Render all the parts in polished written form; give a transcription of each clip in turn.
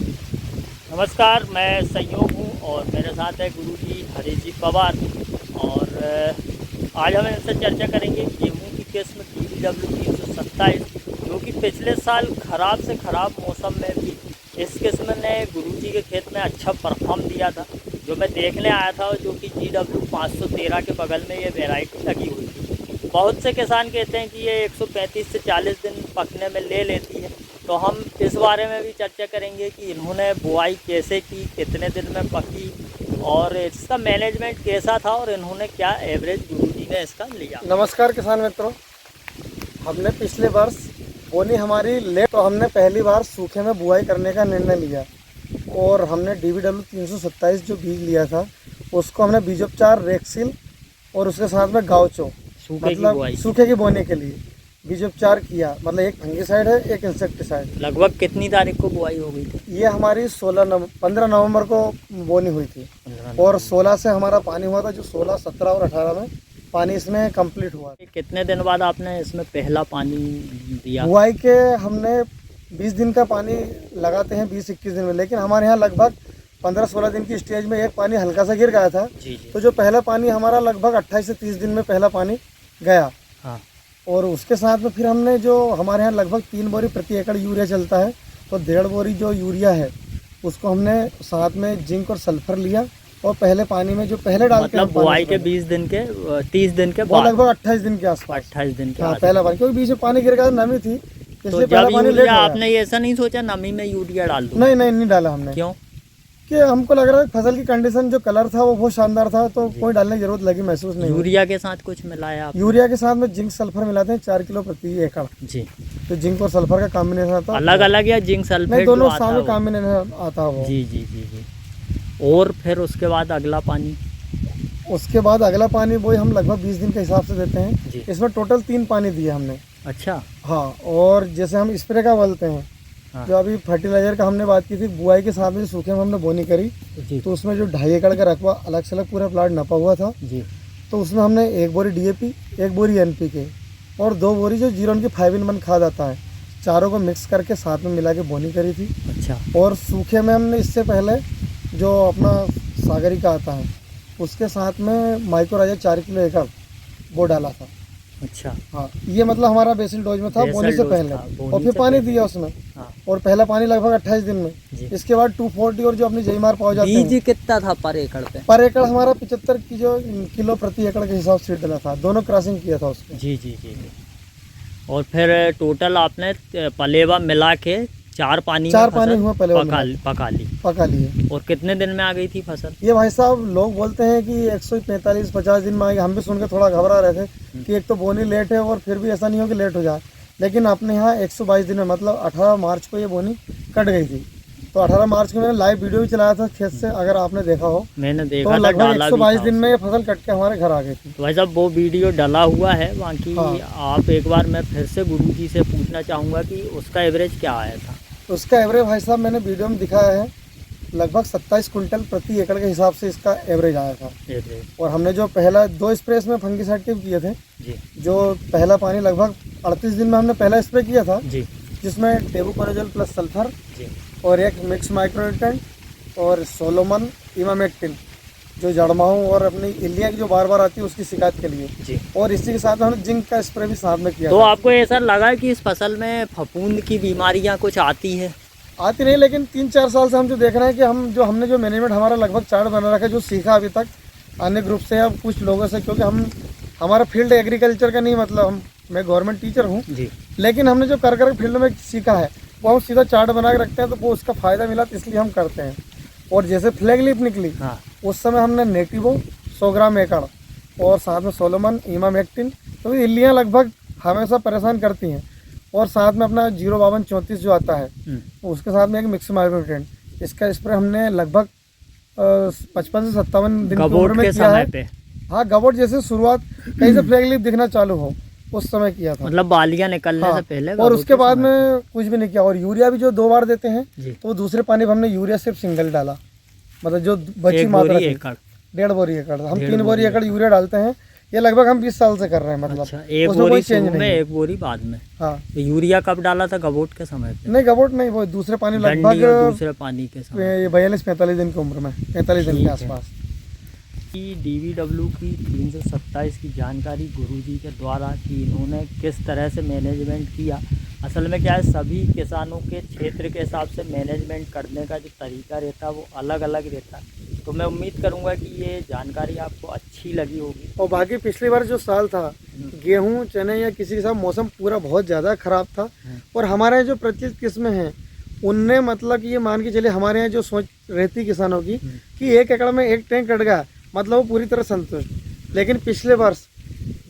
नमस्कार, मैं संयोग हूँ और मेरे साथ है गुरुजी हरीश जी पवार। और आज हम इनसे चर्चा करेंगे गेहूँ की किस्म DBW-327, जो कि पिछले साल ख़राब से ख़राब मौसम में भी इस किस्म ने गुरुजी के खेत में अच्छा परफॉर्म दिया था। जो मैं देखने आया था, जो कि GW-513 के बगल में ये वैरायटी लगी हुई थी। बहुत से किसान कहते हैं कि ये 135 से 40 दिन पकने में ले लेती है। तो हम इस बारे में भी चर्चा करेंगे कि इन्होंने बुआई कैसे की, कितने दिन में पकी और इसका मैनेजमेंट कैसा था और इन्होंने क्या एवरेज गुरुजी ने इसका लिया। नमस्कार किसान मित्रों, हमने पिछले वर्ष बोनी हमारी लेट, तो हमने पहली बार सूखे में बुआई करने का निर्णय लिया और हमने DBW-327 जो बीज लिया था उसको हमने बीजोपचार रेक्सिल और उसके साथ में गाउचो सूखे की बोने के लिए बीजोपचार किया। मतलब एक फंगिसाइड है, एक इंसेक्टिसाइड। लगभग कितनी तारीख को बुआई हो गई थी? ये हमारी 15 नवंबर को बोनी हुई थी और 16 से हमारा पानी हुआ था, जो 16, 17 और 18 में पानी इसमें कंप्लीट हुआ। कितने दिन बाद आपने इसमें पहला पानी दिया? बुआई के हमने 20 दिन का पानी लगाते हैं, 20-21 दिन में, लेकिन हमारे यहाँ लगभग 15-16 दिन की स्टेज में एक पानी हल्का सा गिर गया था। जी। तो जो पहला पानी हमारा लगभग 28 से 30 दिन में पहला पानी गया। हाँ। और उसके साथ में फिर हमने जो हमारे यहाँ लगभग 3 बोरी प्रति एकड़ यूरिया चलता है, तो 1.5 बोरी जो यूरिया है उसको हमने साथ में जिंक और सल्फर लिया और पहले पानी में जो पहले डालते हैं, मतलब बुआई के 20 दिन के 30 दिन के बाद, लगभग 28 दिन के आसपास। 28 दिन के हाँ, पहला पानी, क्योंकि बीच में पानी गिर गया, नमी थी, तो इसलिए जब पहला पानी लेट हो गया। आपने ये ऐसा नहीं सोचा नमी में यूरिया डाल दूं? नहीं डाला हमने। क्यों? कि हमको लग रहा है फसल की कंडीशन, जो कलर था वो बहुत शानदार था, तो कोई डालने की जरूरत लगी महसूस नहीं। यूरिया के साथ कुछ मिलाया आप? यूरिया के साथ में जिंक सल्फर मिलाते हैं 4 किलो प्रति एकड़। जी। तो जिंक और सल्फर का कॉम्बिनेशन आता है। अलग अलग या जिंक सल्फेट? नहीं, दोनों साथ में कॉम्बिनेशन आता है वो। जी। और फिर उसके बाद अगला पानी? उसके बाद अगला पानी वही हम लगभग 20 दिन के हिसाब से देते हैं। इसमें टोटल 3 पानी दिए हमने। अच्छा। हाँ, और जैसे हम स्प्रे का बोलते हैं, हाँ। जो अभी फर्टिलाइजर का हमने बात की थी, बुआई के साथ में सूखे में हमने बोनी करी जी। तो उसमें जो 2.5 एकड़ का रकबा अलग से अलग पूरा प्लाट नपा हुआ था जी। तो उसमें हमने 1 बोरी DAP, 1 बोरी NPK और 2 बोरी जो 0 की 5-in-1 खाद आता है, चारों को मिक्स करके साथ में मिला के बोनी करी थी। अच्छा। और सूखे में हमने इससे पहले जो अपना सागरी का आता है उसके साथ में माइक्रोराइजा 4 किलो एकड़ वो डाला था। अच्छा। हाँ, ये मतलब हमारा बेसिल डोज में था बोनी से पहले, और फिर पानी दिया उसमें। हाँ। और पहला पानी लगभग 28 दिन में। इसके बाद 240 और जो अपनी जईमार पाओ जाते हैं। बीज कितना था पर एकड़ पे? पर एकड़ हमारा 75 की जो किलो प्रति एकड़ के हिसाब से डाला था, दोनों क्रॉसिंग किया था उसको। जी। और फिर टोटल आपने पलेवा मिला के 4 पानी हुआ पलेवा पका ली। और कितने दिन में आ गई थी फसल? ये भाई साहब लोग बोलते हैं कि 145-50 दिन में आएगी। हम भी सुन के थोड़ा घबरा रहे थे कि एक तो बोनी लेट है और फिर भी ऐसा नहीं हो कि लेट हो जाए, लेकिन अपने यहाँ 122 दिन में, मतलब 18 मार्च को ये बोनी कट गई थी। तो 18 मार्च को मैंने लाइव वीडियो भी चलाया था खेत से, अगर आपने देखा हो। मैंने देखा तो लगभग 122 दिन में ये फसल कट के हमारे घर आ गई थी। तो भाई साहब वो वीडियो डला हुआ है बाकी। हाँ। आप एक बार मैं फिर से गुरुजी से पूछना चाहूँगा कि उसका एवरेज क्या आया था? उसका एवरेज भाई साहब मैंने वीडियो में दिखाया है, लगभग 27 कुंटल प्रति एकड़ के हिसाब से इसका एवरेज आया था। और हमने जो पहला 2 स्प्रे में फंगिसाइड के किए थे जी। जो पहला पानी लगभग 38 दिन में हमने पहला स्प्रे किया था जी, जिसमें टेबुकोनाजोल प्लस सल्फर और एक मिक्स माइक्रोन्यूट्रेंट और सोलोमन इमामेक्टिन, जो जड़माहू और अपनी इल्लियाँ की जो बार बार आती है उसकी शिकायत के लिए जी। और इसी के साथ हमने जिंक का स्प्रे भी साथ में किया। तो आपको ऐसा लगा कि इस फसल में फफूंद की बीमारियां कुछ आती है? आती नहीं, लेकिन 3-4 साल से हम जो देख रहे हैं कि हमने जो मैनेजमेंट हमारा लगभग चार्ट बना रखा है, जो सीखा अभी तक अन्य ग्रुप से या कुछ लोगों से, क्योंकि हमारा फील्ड एग्रीकल्चर का नहीं, मतलब मैं गवर्नमेंट टीचर हूँ, लेकिन हमने जो कर फील्ड में सीखा है वो हम सीधा चार्ट बना के रखते हैं, तो वो उसका फ़ायदा मिला तो इसलिए हम करते हैं। और जैसे फ्लैग लीफ निकली, हाँ, उस समय हमने नेटिवो 100 ग्राम एकड़ और साथ में सोलोमन इमामेक्टिन, तो इल्लियाँ लगभग हमेशा परेशान करती हैं, और साथ में अपना 05234 जो आता है उसके साथ में एक मिक्स माइक्रोन्यूट्रेंट, इसका स्प्रे हमने लगभग 55 से 57 दिन की उम्र में किया है। हाँ, गबोट जैसे शुरुआत कहीं से फ्लैग लीफ दिखना चालू हो उस समय किया था, मतलब बालियां निकलने से पहले। और उसके बाद में कुछ भी नहीं किया। और यूरिया भी जो 2 बार देते हैं, तो दूसरे पानी में हमने यूरिया सिर्फ सिंगल डाला, मतलब जो बची मात्रा 1.5 बोरी एकड़, हम 3 बोरी एकड़ यूरिया डालते हैं। ये लगभग हम 20 साल से कर रहे हैं, मतलब अच्छा, एक उसमें कोई बोरी चेंज शुरू में, नहीं है। एक बोरी बाद में। हाँ, तो यूरिया कब डाला था, गबोट के समय पे? नहीं गबोट नहीं, वो दूसरे पानी डंडी और लगभग दूसरे पानी के समय। ये 42-45 दिन की उम्र में, 45 दिन ठीक के है। आसपास। कि DVW की 327 की जानकारी गुरुजी के द्वारा कि इन्होंने किस तरह से मैनेजमेंट किया। असल में क्या है, सभी किसानों के क्षेत्र के हिसाब से मैनेजमेंट करने का जो तरीका रहता है वो अलग अलग रहता है। तो मैं उम्मीद करूंगा कि ये जानकारी आपको अच्छी लगी होगी। और बाकी पिछली बार जो साल था, गेहूं चने या किसी के साथ मौसम पूरा बहुत ज़्यादा ख़राब था, और हमारे यहाँ जो प्रचलित किस्में हैं उनने मतलब कि ये मान के चलिए हमारे यहाँ जो सोच रहती किसानों की कि 1 एकड़ में 1 टैंक कट गया मतलब वो पूरी तरह संतुष्ट। लेकिन पिछले वर्ष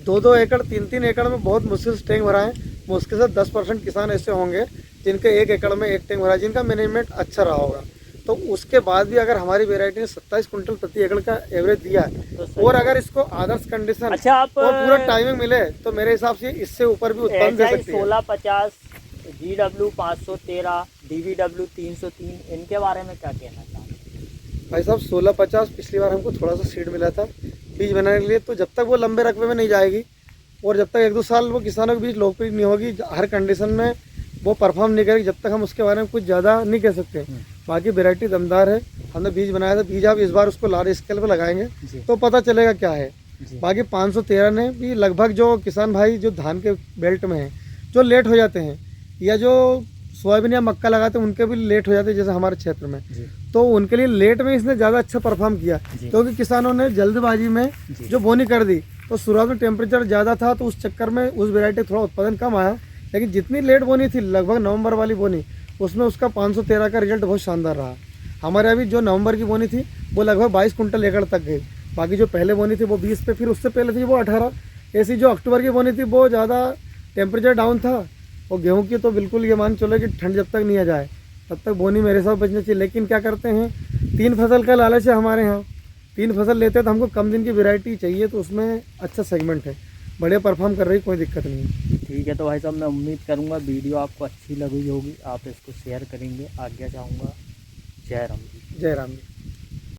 2-2 एकड़ 3-3 एकड़ में बहुत मुश्किल से टैंक भरा है। मुश्किल से 10% किसान ऐसे होंगे जिनके 1 एकड़ में 1 टैंक भरा है, जिनका मैनेजमेंट अच्छा रहा होगा। तो उसके बाद भी अगर हमारी वेराइटी ने 27 कुंटल प्रति एकड़ का एवरेज दिया है, और अगर इसको आदर्श कंडीशन अच्छा, आप और पूरा टाइमिंग मिले तो मेरे हिसाब से इससे ऊपर भी उत्पादन दे सकती है। 1650, GW 513, DVW 303, इनके बारे में क्या कहना चाहते हैं? भाई साहब 1650 पिछली बार हमको थोड़ा सा सीड मिला था बीज बनाने के लिए, तो जब तक वो लंबे रकबे में नहीं जाएगी और जब तक 1-2 साल वो किसानों के बीच लोकप्रिय नहीं होगी, हर कंडीशन में वो परफॉर्म नहीं करेगी, जब तक हम उसके बारे में कुछ ज़्यादा नहीं कह सकते। बाकी वैरायटी दमदार है, हमने बीज बनाया था। बीज आप इस बार उसको लार्ज स्केल पर लगाएंगे तो पता चलेगा क्या है। बाकी 513 ने भी लगभग जो किसान भाई जो धान के बेल्ट में हैं, जो लेट हो जाते हैं या जो सोयाबीन या मक्का लगाते हैं उनके भी लेट हो जाते हैं, जैसे हमारे क्षेत्र में, तो उनके लिए लेट में इसने ज़्यादा अच्छा परफॉर्म किया, क्योंकि किसानों ने जल्दबाजी में जो बोनी कर दी, तो शुरुआत में टेम्परेचर ज़्यादा था तो उस चक्कर में उस वैरायटी थोड़ा उत्पादन कम आया। लेकिन जितनी लेट बोनी थी, लगभग नवंबर वाली बोनी, उसमें उसका 513 का रिजल्ट बहुत शानदार रहा। हमारे अभी जो नवंबर की बोनी थी वो लगभग 22 कुंटल एकड़ तक गई। बाकी जो पहले बोनी थी वो 20 पे, फिर उससे पहले थी वो 18। ऐसी जो अक्टूबर की बोनी थी वो ज़्यादा टेम्परेचर डाउन था, और गेहूं की तो बिल्कुल ये मान चलो कि ठंड जब तक नहीं आ जाए तब तक बोनी मेरे साथ बचनी चाहिए। लेकिन क्या करते हैं, 3 फसल का लालच है हमारे यहाँ। 3 फसल लेते हैं तो हमको कम दिन की वैरायटी चाहिए, तो उसमें अच्छा सेगमेंट है, बढ़िया परफॉर्म कर रही, कोई दिक्कत नहीं है। ठीक है, तो भाई साहब मैं उम्मीद करूँगा वीडियो आपको अच्छी लगी होगी, आप इसको शेयर करेंगे। आज्ञा चाहूँगा। जय राम जी। जय राम जी।